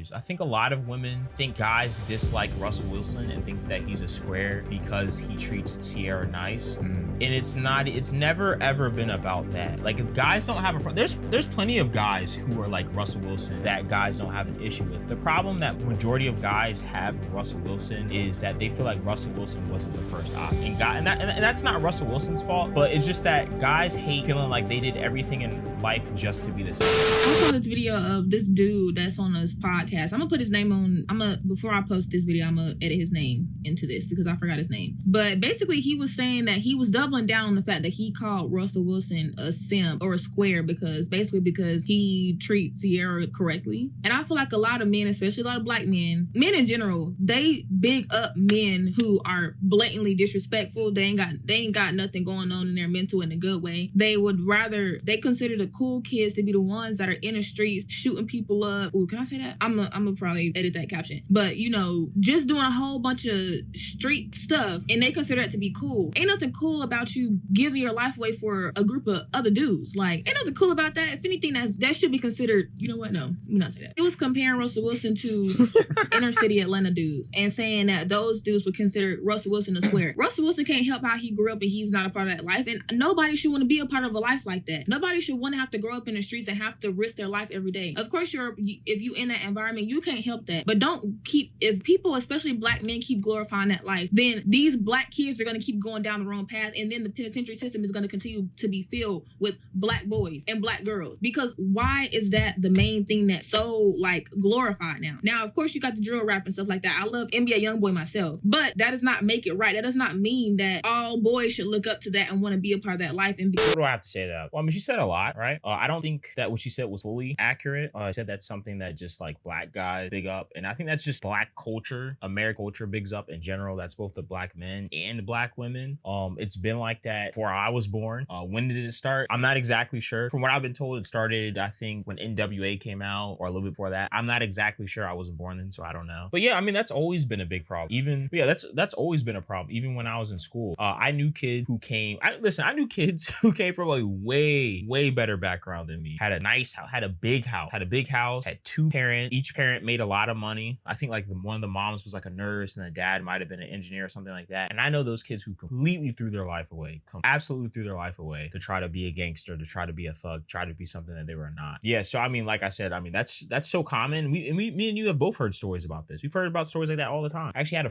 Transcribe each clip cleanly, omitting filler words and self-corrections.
issues. I think a lot of women think guys dislike Russell Wilson and think that he's a square because he treats Ciara nice. And it's never ever been about that. Like, if guys don't have there's plenty of guys who are like Russell Wilson that guys don't have an issue with. The problem that majority of guys have with Russell Wilson is that they feel like Russell Wilson wasn't the first option. And that's not Russell Wilson's fault, but it's just that guys hate feeling like they did everything in life just to be the same. I saw this video of this dude that's on this podcast. I'm gonna put his name on. Before I post this video, I'm gonna edit his name into this because I forgot his name. But basically, he was saying that he was doubling down on the fact that he called Russell Wilson a simp or a square because he treats Ciara correctly. And I feel like a lot of men, especially a lot of black men in general, they big up men who are blatantly disrespectful. They ain't got nothing going on in their mental in a good way. They consider the cool kids to be the ones that are in the streets shooting people up. Ooh, can I say that? I'm gonna probably edit that caption. But just doing a whole bunch of street stuff, and they consider that to be cool. Ain't nothing cool about you giving your life away for a group of other dudes. Like, ain't nothing cool about that. If anything, that should be considered. You know what? No, let me not say that. It was comparing Russell Wilson to inner city Atlanta dudes and saying that those dudes would consider Russell Wilson a square. Russell Wilson can't help how he grew up, and he's not a part of that life. And nobody should want to be a part of a life like that. Nobody should want to have to grow up in the streets and have to risk their life every day. Of course, if you in that environment, you can't help that. But if people, especially black men, keep glorifying that life, then these black kids are going to keep going down the wrong path, and then the penitentiary system is going to continue to be filled with black boys and black girls. Because why is that the main thing that's so glorified now? Now, of course, you got the drill rap and stuff like that. I love NBA YoungBoy myself, but that does not make it right. That does not mean that all boys should look up to that and want to be a part of that life. And what do I have to say to that? Well, I mean, she said a lot, right? I don't think that what she said was fully accurate. She said that's something that just black guys big up, and I think that's just black culture, American culture bigs up in general. That's both the black men and the black women. It's been like that before I was born. When did it start? I'm not exactly sure. From what I've been told, it started, I think, when NWA came out or a little bit before that. I'm not exactly sure. I wasn't born then, so I don't know. But yeah, I mean, that's always been a big problem. That's always been a problem. Even when I was in school, I knew kids who came. I knew kids who came from a way better background than me. Had a nice house, had a big house, had two parents. Each parent made a lot of money. I think one of the moms was a nurse and the dad might have been an engineer or something like that. And I know those kids who completely threw their life away, absolutely threw their life away to try to be a gangster, to try to be a thug, try to be something that they were not. Yeah, so I mean, like I said, I mean, that's so common. Me and you have both heard stories about this. We've heard about stories like that all the time. I actually had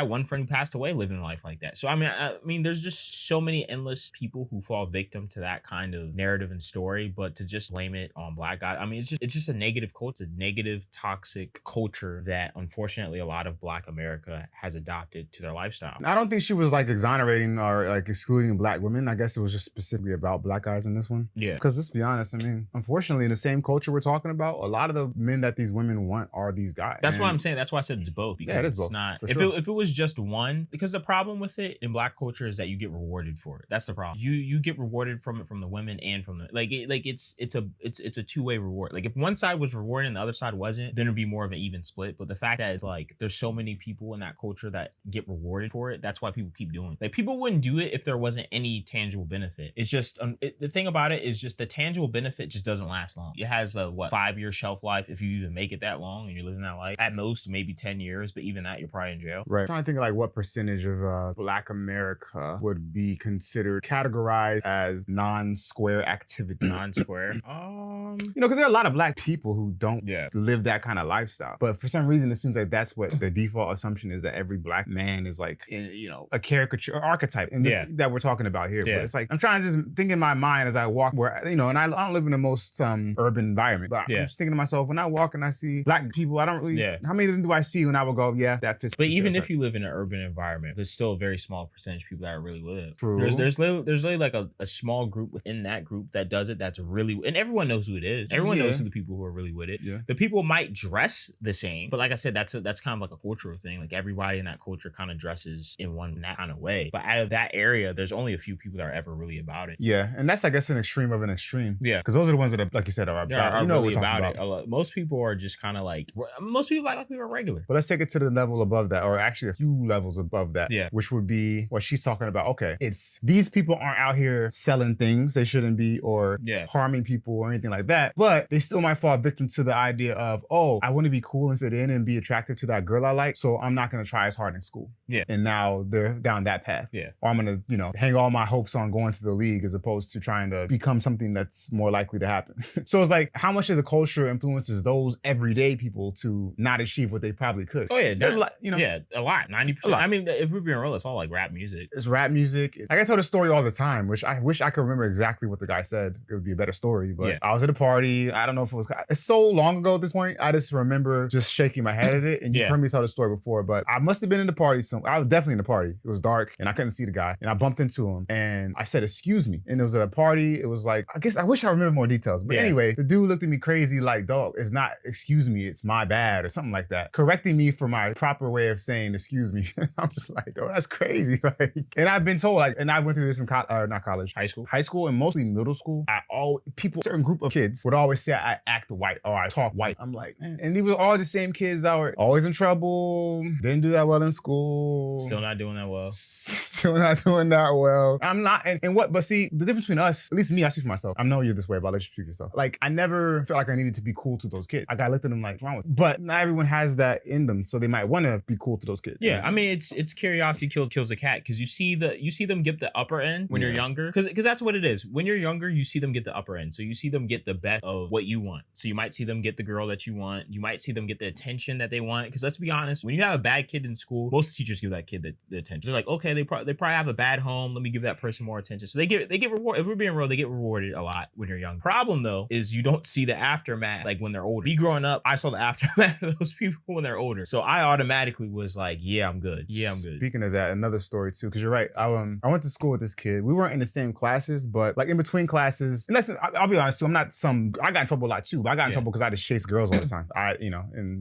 one friend who passed away living a life like that. So I mean, there's just so many endless people who fall victim to that kind of narrative and story, but to just blame it on black guys, I mean, it's just a negative culture. It's a negative, toxic culture that unfortunately a lot of black America has adopted to their lifestyle. I don't think she was exonerating or excluding black women. I guess it was just specifically about black guys in this one. Yeah. Because let's be honest, I mean, unfortunately, in the same culture we're talking about, a lot of the men that these women want are these guys. That's what I'm saying. That's why I said it's both. Because yeah, it is it's both. not. If it was just one, because the problem with it in black culture is that you get rewarded for it. That's the problem. You get rewarded from it, from the women and from the it's a two-way reward. If one side was rewarded and the other side wasn't, then it'd be more of an even split. But the fact that it's there's so many people in that culture that get rewarded for it, that's why people keep doing it. People wouldn't do it if there wasn't any tangible benefit. It's just the thing about it is just the tangible benefit just doesn't last long. It has a 5-year shelf life if you even make it that long and you're living that life. At most maybe 10 years, but even that you're probably in jail. Right. I'm trying to think of what percentage of black America would be considered categorized as non-square activity. Non-square. Because there are a lot of black people who don't live that kind of lifestyle. But for some reason, it seems like that's what the default assumption is, that every black man is a caricature or archetype that we're talking about here. Yeah. But it's I'm trying to just think in my mind as I walk where, and I don't live in the most urban environment, but I'm just thinking to myself, when I walk and I see black people, I don't really, how many of them do I see when I would go, yeah, that fits. But even if you live in an urban environment, there's still a very small percentage of people that really live. True. There's literally a small group within that group that does it, that's really, and everyone knows who it is. Everyone knows who the people who are really with it. Yeah. The people might dress the same, but like I said, that's kind of a cultural thing. Everybody in that culture kind of dresses in that kind of way. But out of that area, there's only a few people that are ever really about it. Yeah, and that's, I guess, an extreme of an extreme. Yeah. Because those are the ones that are, like you said, are about, really about it. Most people are just kind of most people like people are regular. But let's take it to the level above that, or actually a few levels above that, which would be what she's talking about. Okay, it's these people aren't out here selling things they shouldn't be, or harming people or anything like that. But they still might fall victim to the idea of, oh, I want to be cool and fit in and be attractive to that girl I like, so I'm not going to try as hard in school. Yeah. And now they're down that path. Yeah. Or I'm going to, hang all my hopes on going to the league as opposed to trying to become something that's more likely to happen. So it's like, how much of the culture influences those everyday people to not achieve what they probably could? Oh yeah, there's a lot, Yeah, a lot, 90%. I mean, if we're being real, it's all like rap music. It's rap music. Like I tell the story all the time, which I wish I could remember exactly what the guy said. It would be a better story. But I was at a party. I don't know if it's so long ago at this point. I just remember just shaking my head at it. And you've heard me tell the story before, but I must have been in the party. I was definitely in the party. It was dark and I couldn't see the guy. And I bumped into him and I said, "Excuse me." And it was at a party. It was like, I wish I remember more details. But anyway, the dude looked at me crazy like, "Dog, it's not excuse me, it's my bad," or something like that. Correcting me for my proper way of saying excuse me. I'm just like, "Oh, that's crazy." Like, and I've been told, like, and I went through this in not college, high school and mostly middle school. Certain group of kids would always say I act white or I talk white. I'm like, man. And these were all the same kids that were always in trouble, didn't do that well in school. Still not doing that well. Still not doing that well. I'm not, but see, the difference between us, at least me, I speak for myself. I know you're this way, but I'll let you speak for yourself. Like, I never felt like I needed to be cool to those kids. Like, I looked at them like, what's wrong with you? But not everyone has that in them, so they might want to be cool to those kids. Yeah, I mean, it's curiosity kills the cat, because you see them get the upper end when you're younger, because that's what it is. When you're younger, you see them get the upper end, so you see them get the best of what you want. So you might see them get the girl that you want. You might see them get the attention that they want, because let's be honest, when you have a bad kid in school, most teachers give that kid the attention. They're like, okay, they probably have a bad home. Let me give that person more attention. So they get rewarded. If we're being real, they get rewarded a lot when you're young. Problem though is you don't see the aftermath like when they're older. Me growing up, I saw the aftermath of those people when they're older. So I automatically was like, yeah, I'm good. Yeah, I'm good. Speaking of that, another story too, because you're right. I went to school with this kid. We weren't in the same classes, but like in between classes, and I'll be honest too, I got in trouble a lot too, but I got in trouble because I just chased girls all the time.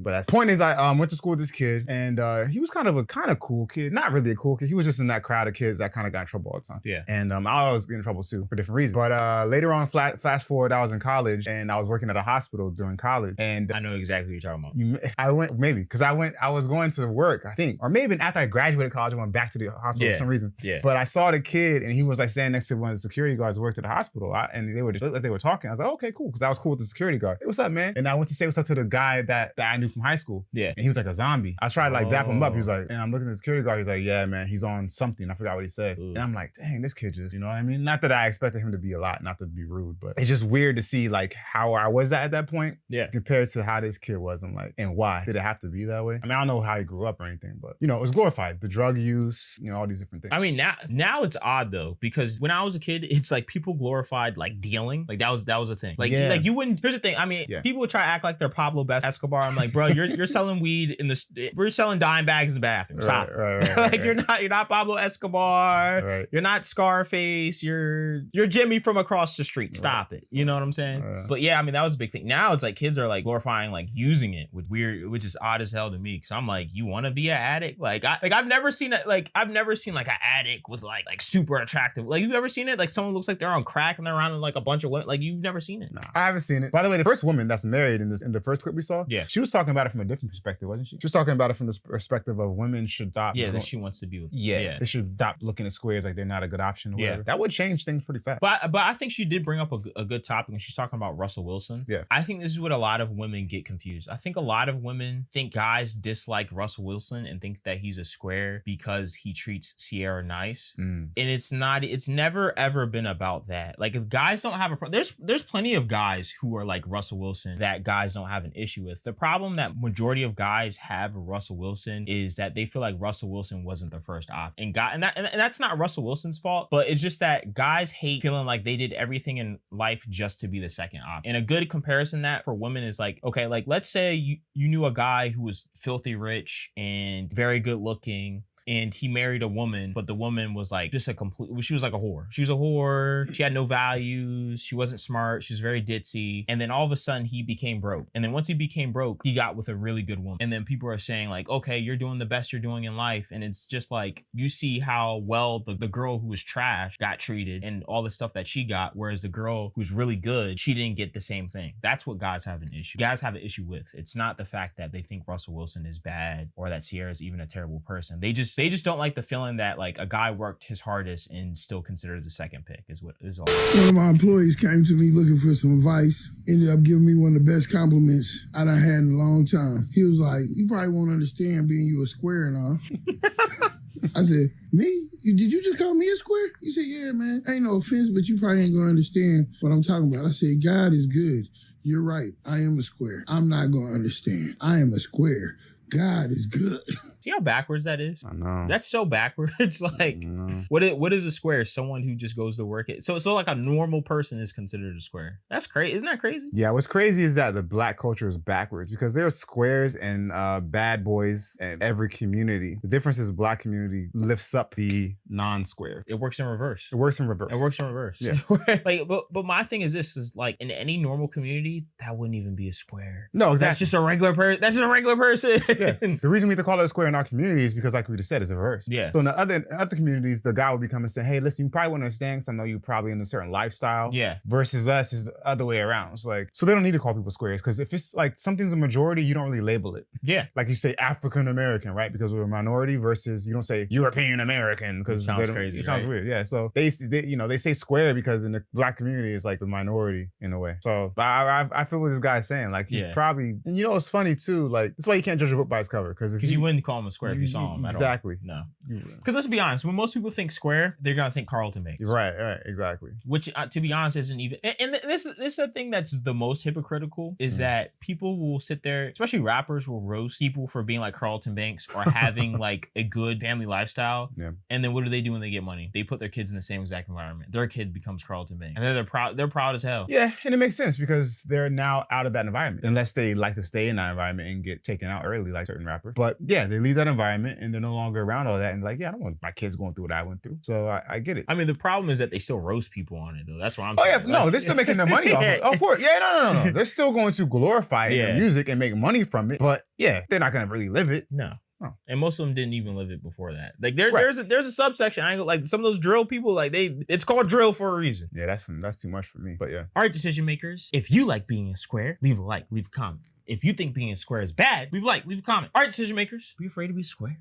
But that's the point is I went to school with this kid and he was kind of a cool kid. Not really a cool kid. He was just in that crowd of kids that kind of got in trouble all the time. Yeah. And I always get in trouble too for different reasons. But later on, fast forward, I was in college and I was working at a hospital during college. And I know exactly what you're talking about. I was going to work, I think, or maybe after I graduated college, I went back to the hospital for some reason. Yeah. But I saw the kid and he was like standing next to one of the security guards who worked at the hospital. And they were talking. I was like, okay, cool. Because I was cool with the security guard. Hey, what's up, man? And I went to say what's up to the guy that I knew from high school. Yeah. And he was like a zombie. I tried to like dap him up. He was like, and I'm looking at the security guard. He's like, yeah, man, he's on something. I forgot what he said. Ooh. And I'm like, dang, this kid just, you know what I mean? Not that I expected him to be a lot, not to be rude, but it's just weird to see like how I was at that point compared to how this kid was. I'm like, and why did it have to be that way? I mean, I don't know how he grew up or anything, but it was glorified. The drug use, all these different things. I mean, now it's odd though, because when I was a kid, it's like people glorified like dealing. Like that was a thing. Like you wouldn't. Here's the thing. I mean, people would try to act like they're Pablo Escobar. I'm like, bro, you're selling weed we're selling dime bags in the bathroom. Stop. Right, like you're not Pablo Escobar. Right. You're not Scarface. You're Jimmy from across the street. Stop it. You know what I'm saying? But yeah, I mean, that was a big thing. Now it's like kids are like glorifying like using it with weird, which is odd as hell to me. Cause I'm like, you want to be an addict? I've never seen it. Like I've never seen like an addict with like super attractive. Like you've ever seen it? Like someone looks like they're on crack and they're around like a bunch of women. Like you've never seen it. No, I haven't seen it. By the way, the first woman that's married in the first clip we saw, she was talking about it from a different perspective, wasn't she? She was talking about it from the perspective of women should stop. Yeah, that she wants to be with. They should stop looking at squares like they're not a good option. Or whatever. That would change things pretty fast. But I think she did bring up a good topic, and she's talking about Russell Wilson. Yeah, I think this is what a lot of women get confused. I think a lot of women think guys dislike Russell Wilson and think that he's a square because he treats Sierra nice, and it's not. It's never ever been about that. Like if guys don't have there's plenty of guys who are like Russell Wilson that guys don't have an issue with. The problem that majority of guys have with Russell Wilson is that they feel like Russell Wilson wasn't the first option, and that's not Russell Wilson's fault, but it's just that guys hate feeling like they did everything in life just to be the second option. And a good comparison that for women is like, okay, like let's say you knew a guy who was filthy rich and very good looking, and he married a woman, but the woman was like just she was like a whore. She was a whore. She had no values. She wasn't smart. She was very ditzy. And then all of a sudden he became broke. And then once he became broke, he got with a really good woman. And then people are saying like, okay, you're doing the best you're doing in life. And it's just like, you see how well the girl who was trash got treated and all the stuff that she got. Whereas the girl who's really good, she didn't get the same thing. That's what guys have an issue. Guys have an issue with. It's not the fact that they think Russell Wilson is bad or that Sierra's even a terrible person. They just They just don't like the feeling that like a guy worked his hardest and still considered the second pick is what is all. One of my employees came to me looking for some advice, ended up giving me one of the best compliments I done had in a long time. He was like, you probably won't understand being you a square and all. I said, me? Did you just call me a square? He said, yeah, man. Ain't no offense, but you probably ain't gonna understand what I'm talking about. I said, God is good. You're right. I am a square. I'm not gonna understand. I am a square. God is good. See how backwards that is? I know. That's so backwards. Like, what is a square? Someone who just goes to work. So like a normal person is considered a square. That's crazy. Isn't that crazy? Yeah, what's crazy is that the black culture is backwards because there are squares and bad boys in every community. The difference is the black community lifts up the non-square. It works in reverse. It works in reverse. It works in reverse. Yeah. Like, but my thing is this is like in any normal community, that wouldn't even be a square. No, exactly. That's just a regular person. That's just a regular person. Yeah. The reason we have to call it a square in our community is because, like we just said, it's a reverse. Yeah. So in the other communities, the guy will be coming and say, "Hey, listen, you probably won't understand because I know you're probably in a certain lifestyle." Yeah. Versus us is the other way around. It's like, so they don't need to call people squares because if it's like something's a majority, you don't really label it. Yeah. Like you say African American, right? Because we're a minority. Versus you don't say European American because it sounds crazy. It sounds weird. Yeah. So they say square because in the black community it's like the minority in a way. So I feel what this guy's saying. Like he probably, and it's funny too. Like that's why you can't judge a book by its cover because you wouldn't call him a square if you saw him. Exactly. No. Because let's be honest, when most people think square, they're gonna think Carlton Banks. Right, exactly. Which, to be honest, isn't even. And this is the thing that's the most hypocritical is that people will sit there, especially rappers, will roast people for being like Carlton Banks or having like a good family lifestyle. Yeah. And then what do they do when they get money? They put their kids in the same exact environment. Their kid becomes Carlton Banks, and then they're proud. They're proud as hell. Yeah, and it makes sense because they're now out of that environment, unless they like to stay in that environment and get taken out early, like certain rappers. But yeah, they leave that environment and they're no longer around all that. And like, yeah, I don't want my kids going through what I went through. So I get it. I mean, the problem is that they still roast people on it, though. That's what I'm saying. Oh, yeah. No, they're still making their money off of it. Of course. Yeah, no. They're still going to glorify their music and make money from it. But yeah, they're not going to really live it. No. Oh. And most of them didn't even live it before that. Like there's a subsection. I ain't like some of those drill people. Like it's called drill for a reason. Yeah, that's too much for me. But yeah. All right, decision makers. If you like being a square, leave a like, leave a comment. If you think being a square is bad, leave a like, leave a comment. All right, decision makers. Be afraid to be square.